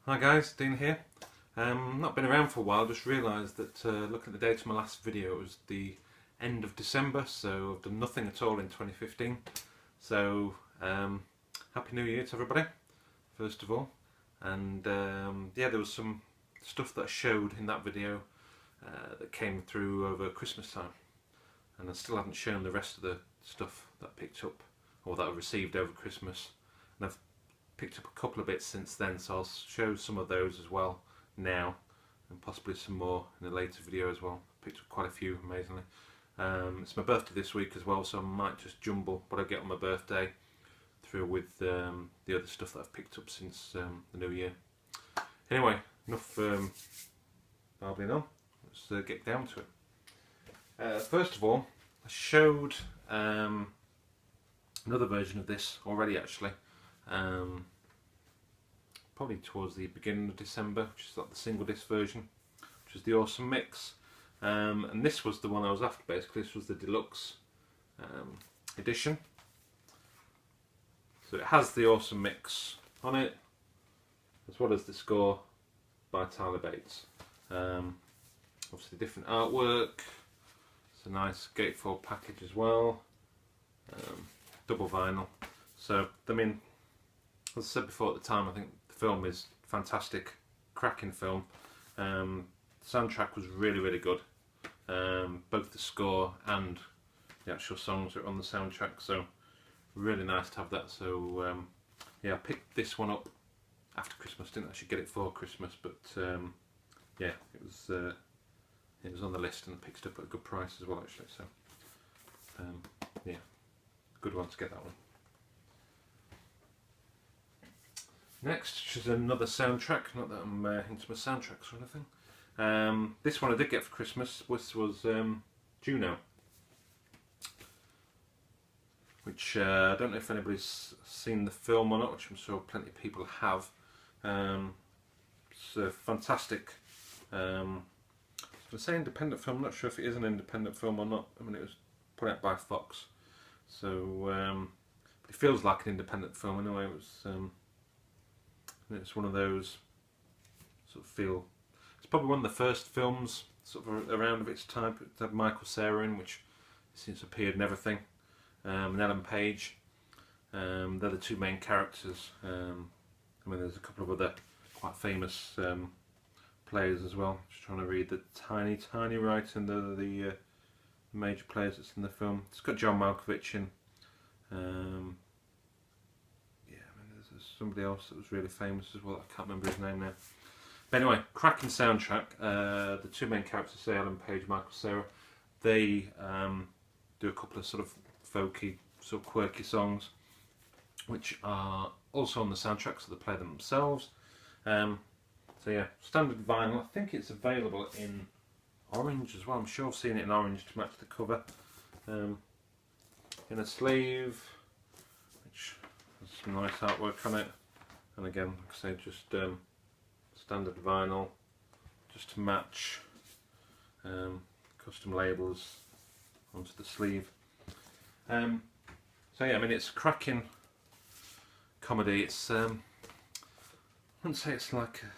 Hi guys, Dean here. Not been around for a while, just realised that looking at the date of my last video, it was the end of December, so I've done nothing at all in 2015. So, Happy New Year to everybody, first of all. And yeah, there was some stuff that I showed in that video that came through over Christmas time. And I still haven't shown the rest of the stuff that I picked up, or that I received over Christmas. And I've picked up a couple of bits since then, so I'll show some of those as well now, and possibly some more in a later video as well. Picked up quite a few, amazingly. It's my birthday this week as well, so I might just jumble what I get on my birthday through with the other stuff that I've picked up since the new year. Anyway, enough babbling on. Let's get down to it. First of all, I showed another version of this already, actually. Probably towards the beginning of December, which is like the single disc version, which is the Awesome Mix. And this was the one I was after, basically. This was the Deluxe edition. So it has the Awesome Mix on it, as well as the score by Tyler Bates. Obviously different artwork. It's a nice gatefold package as well. Double vinyl. So, I mean, as I said before at the time, I think the film is fantastic, cracking film. The soundtrack was really, really good. Both the score and the actual songs are on the soundtrack, so really nice to have that. So yeah, I picked this one up after Christmas. Didn't actually get it for Christmas, but yeah, it was on the list, and I picked it up at a good price as well, actually. So yeah, good one to get that one. Next, which is another soundtrack. Not that I'm into my soundtracks or anything. This one I did get for Christmas. This was Juno, which I don't know if anybody's seen the film or not, which I'm sure plenty of people have. It's a fantastic, I was going to say independent film. I'm not sure if it is an independent film or not. I mean, it was put out by Fox, so it feels like an independent film anyway. It's one of those sort of feel. It's probably one of the first films sort of around of its type. It had Michael Cera in, which since appeared in everything, and Ellen Page. They're the two main characters. I mean, there's a couple of other quite famous players as well. Just trying to read the tiny writing, the major players that's in the film. It's got John Malkovich in. Somebody else that was really famous as well. I can't remember his name now. But anyway, cracking soundtrack. The two main characters, say Ellen Page, Michael Cera, they do a couple of sort of folky, sort of quirky songs, which are also on the soundtrack, so they play them themselves. So yeah, standard vinyl. I think it's available in orange as well. I'm sure I've seen it in orange to match the cover. In a sleeve, which has some nice artwork on it, and again, like I say, just standard vinyl, just to match. Custom labels onto the sleeve. So yeah, I mean, it's a cracking comedy. It's I wouldn't say it's like I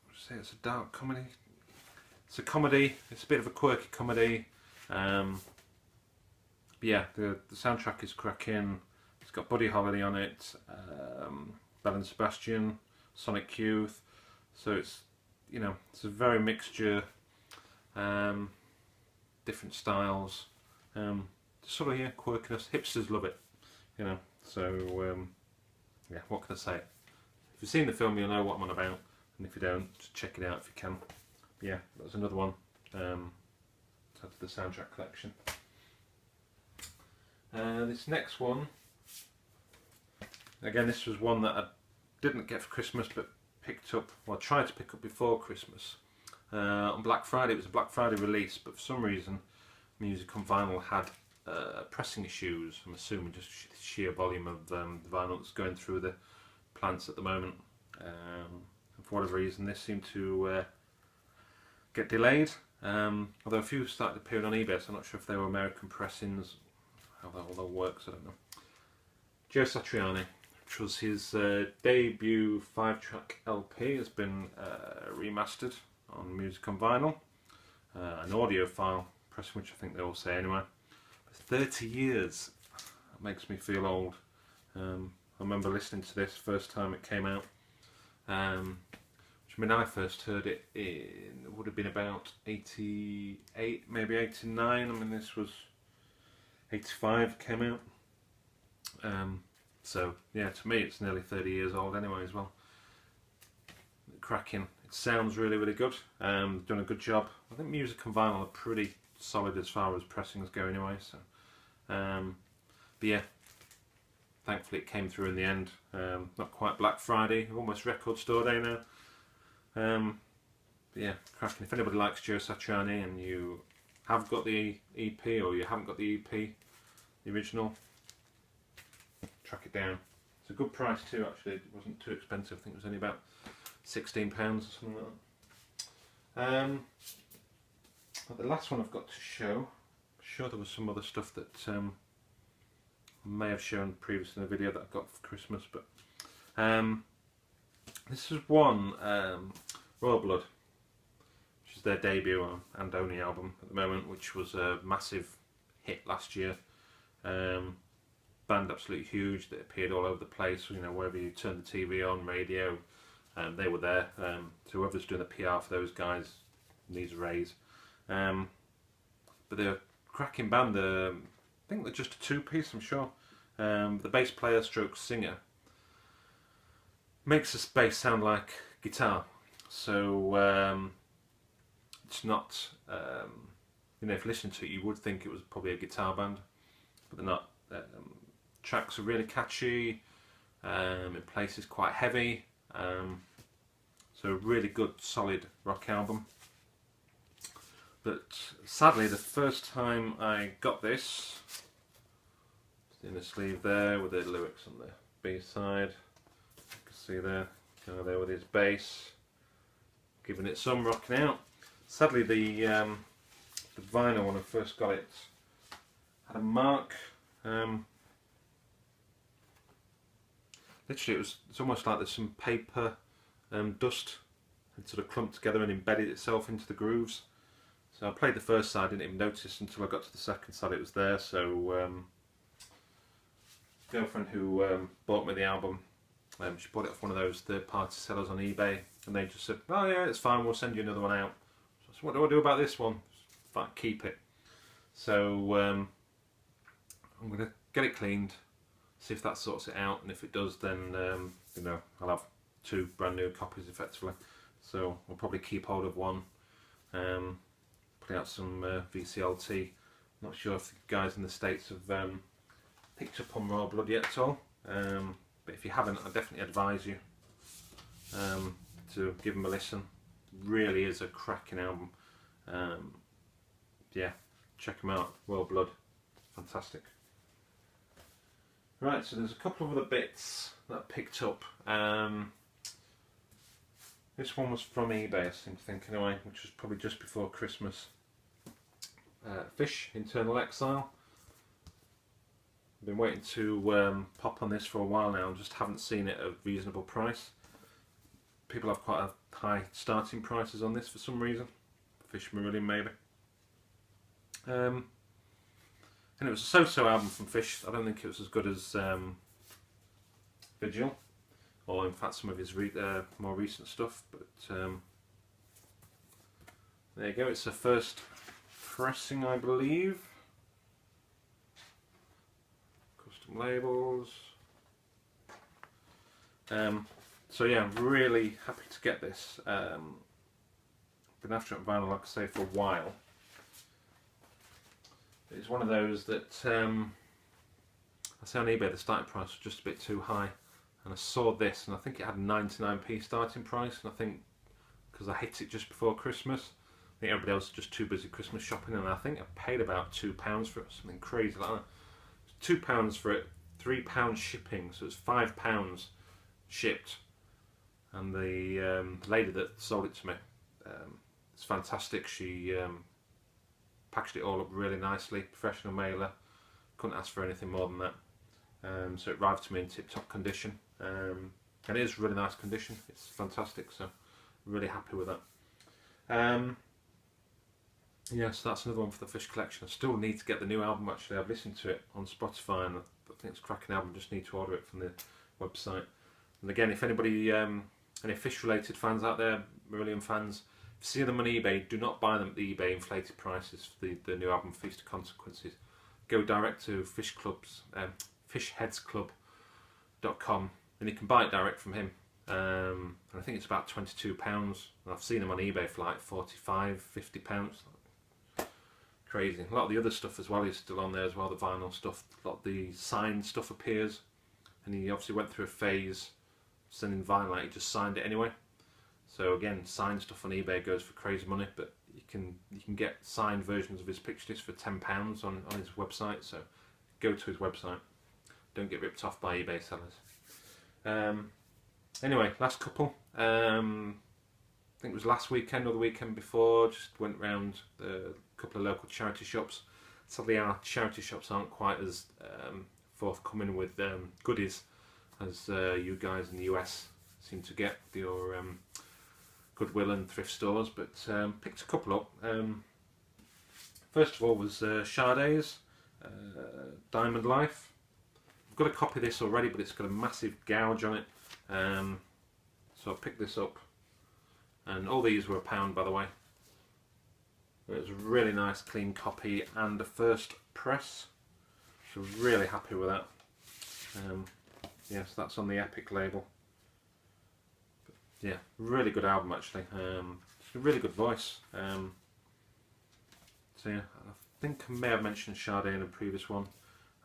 would say it's a dark comedy. It's a comedy. It's a bit of a quirky comedy. But yeah, the soundtrack is cracking. It's got Buddy Holly on it, Belle and Sebastian, Sonic Youth. So it's, you know, it's a very mixture, different styles, sort of, yeah, quirkiness. Hipsters love it, you know. So yeah, what can I say? If you've seen the film, you'll know what I'm on about, and if you don't, just check it out if you can. But yeah, that's another one to add to the soundtrack collection. This next one, again, this was one that I didn't get for Christmas, but picked up, well, I tried to pick up before Christmas. On Black Friday. It was a Black Friday release, but for some reason Music on Vinyl had pressing issues. I'm assuming just sheer volume of the vinyl that's going through the plants at the moment. And for whatever reason, this seemed to get delayed. Although a few started appearing on eBay, so I'm not sure if they were American pressings, how that all works, I don't know. Satriani, which was his debut 5-track LP, has been remastered on music on vinyl, an audiophile pressing, which I think they all say anyway. 30 years, that makes me feel old. I remember listening to this first time it came out, which when I first heard it, it would have been about 88, maybe 89. I mean, this was 85 came out. So yeah, to me it's nearly 30 years old anyway as well. Cracking. It sounds really, really good. Done a good job. I think music and vinyl are pretty solid as far as pressings go anyway. So, but yeah, thankfully it came through in the end. Not quite Black Friday, almost record store day now. But yeah, cracking. If anybody likes Juno Satriani and you have got the EP or you haven't got the EP, the original, track it down. It's a good price too, actually. It wasn't too expensive. I think it was only about £16 or something like that. But the last one I've got to show, I'm sure there was some other stuff that I may have shown previously in the video that I got for Christmas, but this is one, Royal Blood, which is their debut and only album at the moment, which was a massive hit last year. Band absolutely huge, that appeared all over the place, you know, wherever you turn the TV on, radio, they were there. So whoever's doing the PR for those guys needs a raise. But they're a cracking band. I think they're just a two-piece, I'm sure. The bass player stroke singer makes the bass sound like guitar, so it's not, you know, if you listen to it you would think it was probably a guitar band, but they're not. Tracks are really catchy, in places quite heavy, so a really good solid rock album. But sadly, the first time I got this, in the sleeve there with the lyrics on the B side, you can see there, kind of there with his bass, giving it some rocking out. Sadly, the vinyl when I first got it had a mark. Literally, it's almost like there's some paper dust had sort of clumped together and embedded itself into the grooves. So I played the first side, didn't even notice until I got to the second side it was there. So girlfriend who bought me the album, she bought it off one of those third-party sellers on eBay, and they just said, "Oh yeah, it's fine, we'll send you another one out." So I said, "What do I do about this one?" Fine, keep it. So I'm going to get it cleaned, see if that sorts it out, and if it does, then you know, I'll have 2 brand new copies effectively. So I'll probably keep hold of one, put out some VCLT. Not sure if the guys in the States have picked up on Royal Blood yet at all, but if you haven't, I definitely advise you to give them a listen. Really is a cracking album. Yeah, check them out. Royal Blood, fantastic. Right, so there's a couple of other bits that I picked up. This one was from eBay, I seem to think anyway, which was probably just before Christmas. Fish, Internal Exile. I've been waiting to pop on this for a while now and just haven't seen it at a reasonable price. People have quite a high starting prices on this for some reason. Fish Marillion maybe. And it was a so-so album from Fish. I don't think it was as good as Vigil, or in fact some of his more recent stuff, but there you go. It's the first pressing, I believe. Custom labels. So yeah, I'm really happy to get this. Been after it on vinyl, like I say, for a while. It's one of those that I say on eBay the starting price was just a bit too high, and I saw this and I think it had 99p starting price, and I think because I hit it just before Christmas, I think everybody else was just too busy Christmas shopping, and I think I paid about £2 for it, something crazy like that. £2 for it, £3 shipping, so it's £5 shipped, and the lady that sold it to me, it's fantastic. She packaged it all up really nicely, professional mailer, couldn't ask for anything more than that. So it arrived to me in tip-top condition. and it is really nice condition. It's fantastic, so really happy with that. Yeah, so that's another one for the Fish collection. I still need to get the new album. Actually, I've listened to it on Spotify and I think it's a cracking album. Just need to order it from the website. And again, if anybody, any Fish related fans out there, Marillion fans, if you see them on eBay, do not buy them at the eBay inflated prices for the new album Feast of Consequences. Go direct to Fish Club's, fishheadsclub.com, and you can buy it direct from him. And I think it's about £22. And I've seen them on eBay for like £45, £50. Crazy. A lot of the other stuff as well is still on there as well, the vinyl stuff. A lot of the signed stuff appears, and he obviously went through a phase sending vinyl out, he just signed it anyway. So again, signed stuff on eBay goes for crazy money, but you can get signed versions of his picture discs for £10 on his website, so go to his website. Don't get ripped off by eBay sellers. Anyway, last couple. I think it was last weekend or the weekend before, just went round a couple of local charity shops. Sadly our charity shops aren't quite as forthcoming with goodies as you guys in the US seem to get with your Goodwill and thrift stores, but picked a couple up. First of all was Sade's Diamond Life. I've got a copy of this already, but it's got a massive gouge on it, so I picked this up, and all these were £1 by the way. It was a really nice clean copy and a first press, so really happy with that. Yes, that's on the Epic label. But yeah, really good album actually. It's a really good voice. So yeah, I think I may have mentioned Sade in a previous one.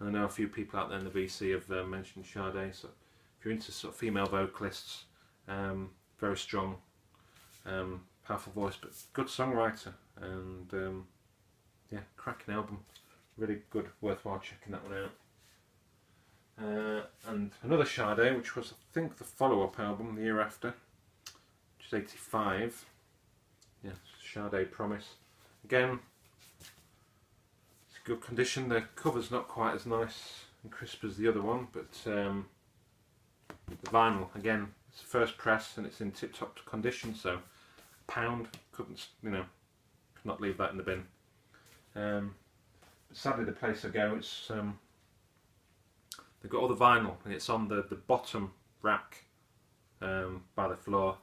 And I know a few people out there in the VC have mentioned Sade. So if you're into sort of female vocalists, very strong, powerful voice, but good songwriter, and yeah, cracking album. Really good, worthwhile checking that one out. And another Sade, which was I think the follow-up album the year after, which is 85. Yeah, Sade Promise. Again, it's good condition. The cover's not quite as nice and crisp as the other one, but the vinyl, again, it's the first press and it's in tip-top condition, so £1, couldn't, you know, could not leave that in the bin. But sadly the place I go, it's they've got all the vinyl and it's on the bottom rack by the floor,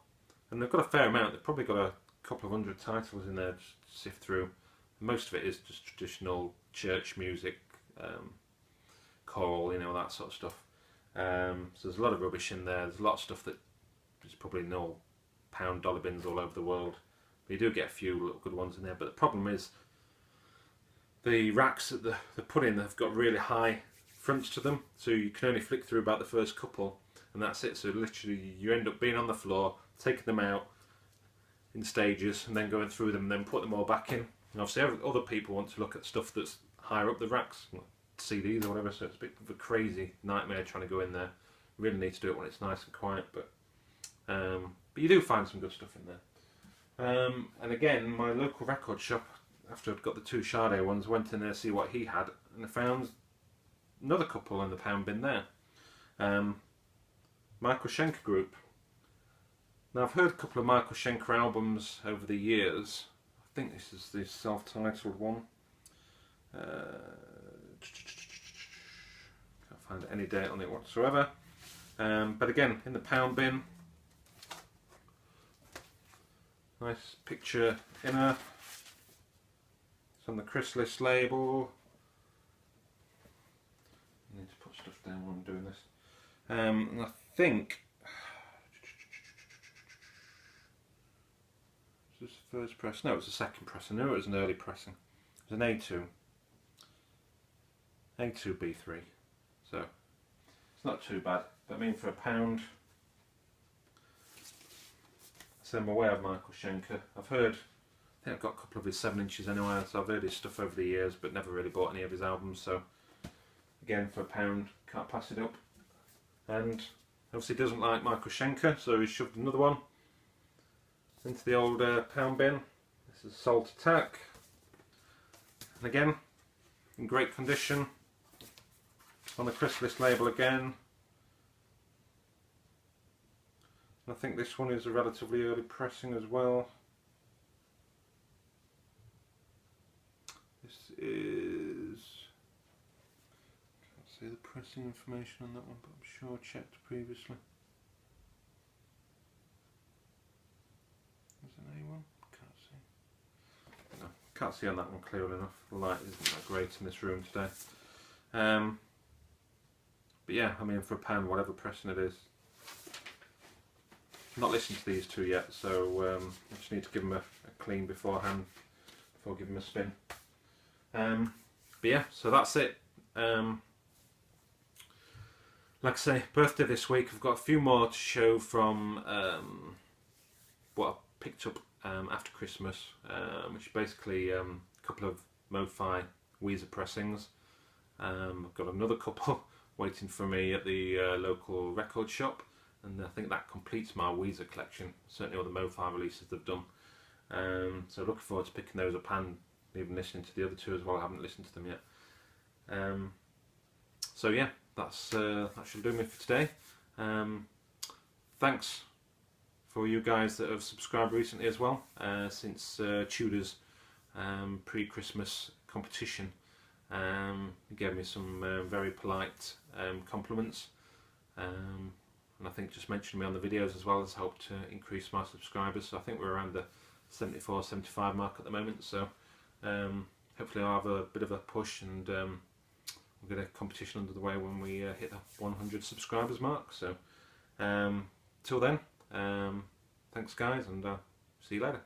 and they've got a fair amount. They've probably got a couple of hundred titles in there to sift through. Most of it is just traditional church music, choral, you know, that sort of stuff. So there's a lot of rubbish in there. There's a lot of stuff that is probably in all £1 dollar bins all over the world. But you do get a few little good ones in there. But the problem is the racks that they put in, they've got really high fronts to them, so you can only flick through about the first couple, and that's it. So literally you end up being on the floor, taking them out in stages, and then going through them, and then put them all back in. And obviously other people want to look at stuff that's higher up the racks, like CDs or whatever, so it's a bit of a crazy nightmare trying to go in there. You really need to do it when it's nice and quiet, but you do find some good stuff in there. And again, my local record shop, after I'd got the two Sade ones, went in there to see what he had, and I found another couple in the £1 bin there. Michael Schenker Group. Now I've heard a couple of Michael Schenker albums over the years. I think this is the self-titled one. Can't find any date on it whatsoever. But again, in the £1 bin. Nice picture inner. It's on the Chrysalis label. I need to put stuff down while I'm doing this. And I think is this the first press? No, it was the second press. I knew it was an early pressing. It was an A2B3. So it's not too bad. But I mean, for £1, so I'm aware of Michael Schenker. I've heard, I think I've got a couple of his 7 inches anyway, so I've heard his stuff over the years, but never really bought any of his albums. So again, for £1, can't pass it up. And obviously doesn't like Michael Schenker, so he shoved another one into the old £1 bin. This is Salt Attack, and again in great condition, on the Chrysalis label again. I think this one is a relatively early pressing as well. This is, can't see the pressing information on that one, but I'm sure I checked previously. Is it A1? Can't see. No, can't see on that one clearly enough. The light isn't that great in this room today. But yeah, I mean, for a pound, whatever pressing it is. Not listened to these two yet, so I just need to give them a clean beforehand before giving them a spin. But yeah, so that's it. Like I say, birthday this week. I've got a few more to show from what I picked up after Christmas, which is basically a couple of Mo-Fi Weezer pressings. I've got another couple waiting for me at the local record shop, and I think that completes my Weezer collection, certainly all the Mo-Fi releases they've done. So looking forward to picking those up and even listening to the other two as well. I haven't listened to them yet. So yeah, that should do me for today. Thanks for you guys that have subscribed recently as well, since Tudor's pre-Christmas competition. You gave me some very polite compliments, and I think just mentioning me on the videos as well has helped to increase my subscribers. So I think we're around the 74, 75 mark at the moment, so hopefully I'll have a bit of a push, and we'll get a competition under the way when we hit the 100 subscribers mark. So till then, thanks guys, and see you later.